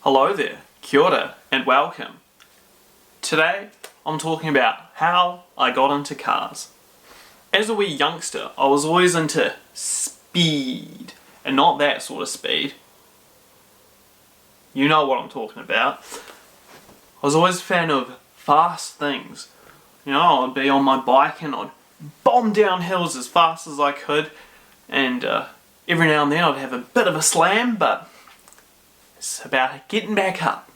Hello there, kia ora, and welcome. Today I'm talking about how I got into cars. As a wee youngster, I was always into speed, and not that sort of speed. You know what I'm talking about. I was always a fan of fast things. You know, I'd be on my bike and I'd bomb down hills as fast as I could, and every now and then I'd have a bit of a slam, but it's about getting back up.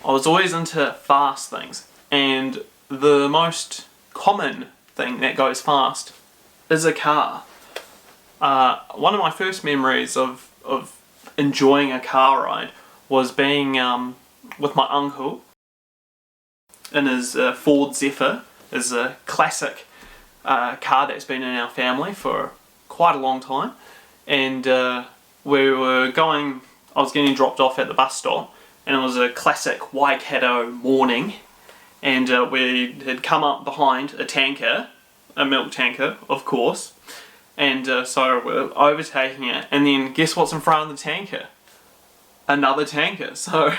I was always into fast things, and the most common thing that goes fast is a car. One of my first memories of enjoying a car ride was being with my uncle in his Ford Zephyr. Is a classic car that's been in our family for quite a long time, and we were going. I was getting dropped off at the bus stop, and it was a classic Waikato morning, and we had come up behind a tanker, a milk tanker, of course, and so we're overtaking it, and then guess what's in front of the tanker? Another tanker. So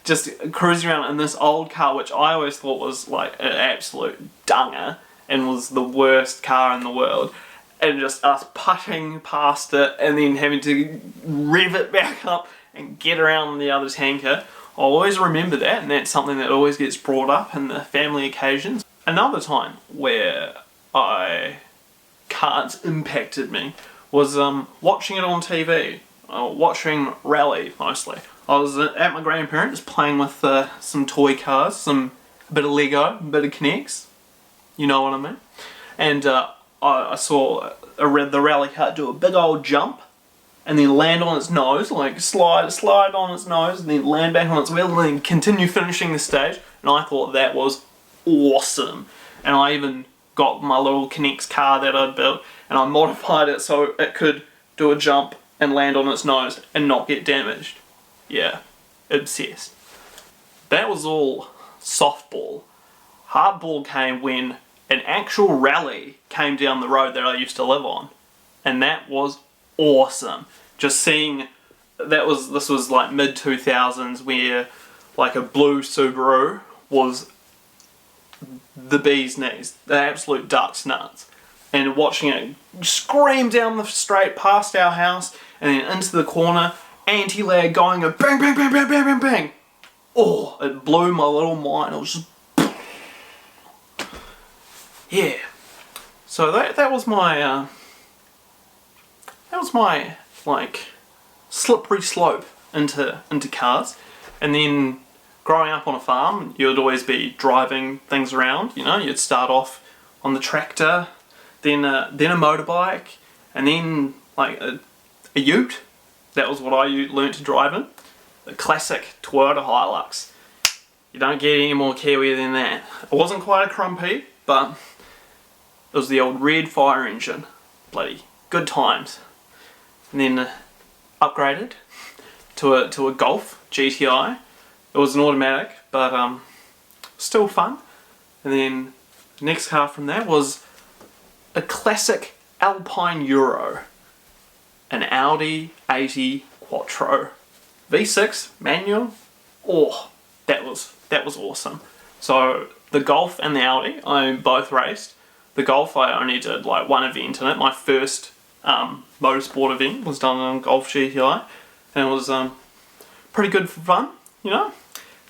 just cruising around in this old car, which I always thought was like an absolute dunger and was the worst car in the world, and just us putting past it and then having to rev it back up and get around the other tanker. I always remember that, and that's something that always gets brought up in the family occasions. Another time where cars impacted me was watching it on TV, watching rally mostly. I was at my grandparents playing with some toy cars, a bit of Lego, a bit of Connects, you know what I mean? And I saw the rally car do a big old jump and then land on its nose, like slide on its nose and then land back on its wheel and then continue finishing the stage, and I thought that was awesome. And I even got my little Connects car that I'd built and I modified it so it could do a jump and land on its nose and not get damaged. Yeah, obsessed. That was all softball. Hardball came when an actual rally came down the road that I used to live on, and that was awesome. Just seeing this was like mid 2000s, where like a blue Subaru was the bee's knees, the absolute duck's nuts, and watching it scream down the straight past our house and then into the corner, anti-lag going, a bang bang bang bang bang bang bang. Oh, it blew my little mind. It was just yeah. So that was my like slippery slope into cars. And then growing up on a farm, you'd always be driving things around. You know, you'd start off on the tractor, then a motorbike, and then like a ute. That was what I learnt to drive in. The classic Toyota Hilux. You don't get any more Kiwi than that. It wasn't quite a Crumpy, but it was the old red fire engine. Bloody good times. And then upgraded to a Golf GTI. It was an automatic, but still fun. And then the next car from that was a classic Alpine Euro. An Audi 80 Quattro. V6 manual. Oh, that was awesome. So the Golf and the Audi, I both raced. The Golf, I only did like one event in it. My first motorsport event was done on Golf GTI, and it was pretty good for fun, you know.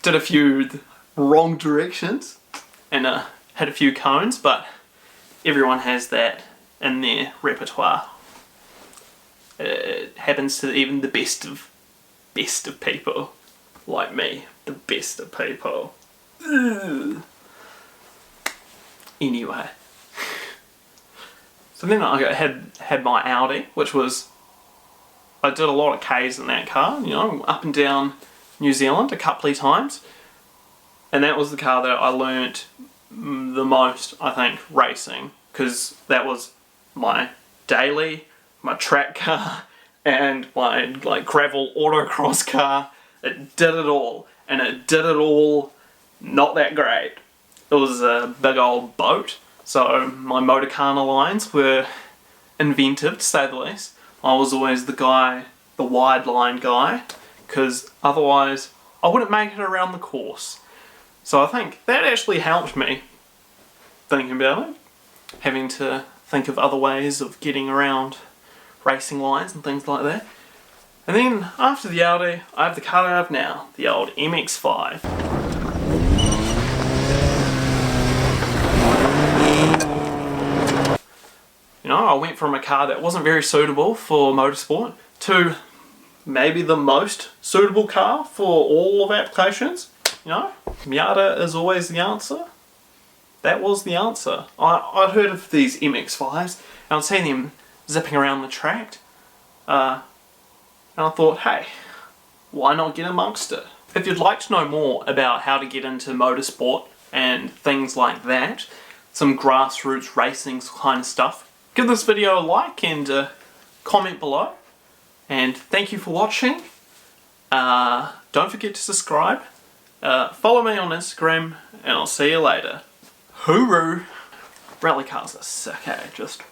Did a few wrong directions and had a few cones, but everyone has that in their repertoire. It happens to even the best of people, like me, the best of people. Ugh. Anyway, so then I had my Audi, which was, I did a lot of Ks in that car, you know, up and down New Zealand a couple of times, and that was the car that I learnt the most, I think, racing, because that was my daily, my track car, and my like gravel autocross car. It did it all, and it did it all not that great. It was a big old boat, so my motor car lines were inventive, to say the least. I was always the guy, the wide line guy, because otherwise I wouldn't make it around the course. So I think that actually helped me, thinking about it, having to think of other ways of getting around racing lines and things like that. And then after the Audi, I have the car I have now, the old MX-5. You know, I went from a car that wasn't very suitable for motorsport to maybe the most suitable car for all of applications. You know, Miata is always the answer. That was the answer. I'd heard of these MX-5s and I'd seen them zipping around the track. And I thought, hey, why not get amongst it? If you'd like to know more about how to get into motorsport and things like that, some grassroots racing kind of stuff, give this video a like and comment below. And thank you for watching. Don't forget to subscribe. Follow me on Instagram and I'll see you later. Hooroo! Rally cars are sick, eh? Just...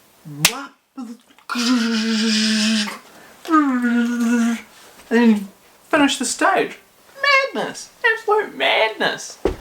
and finish the stage. Madness! Absolute madness!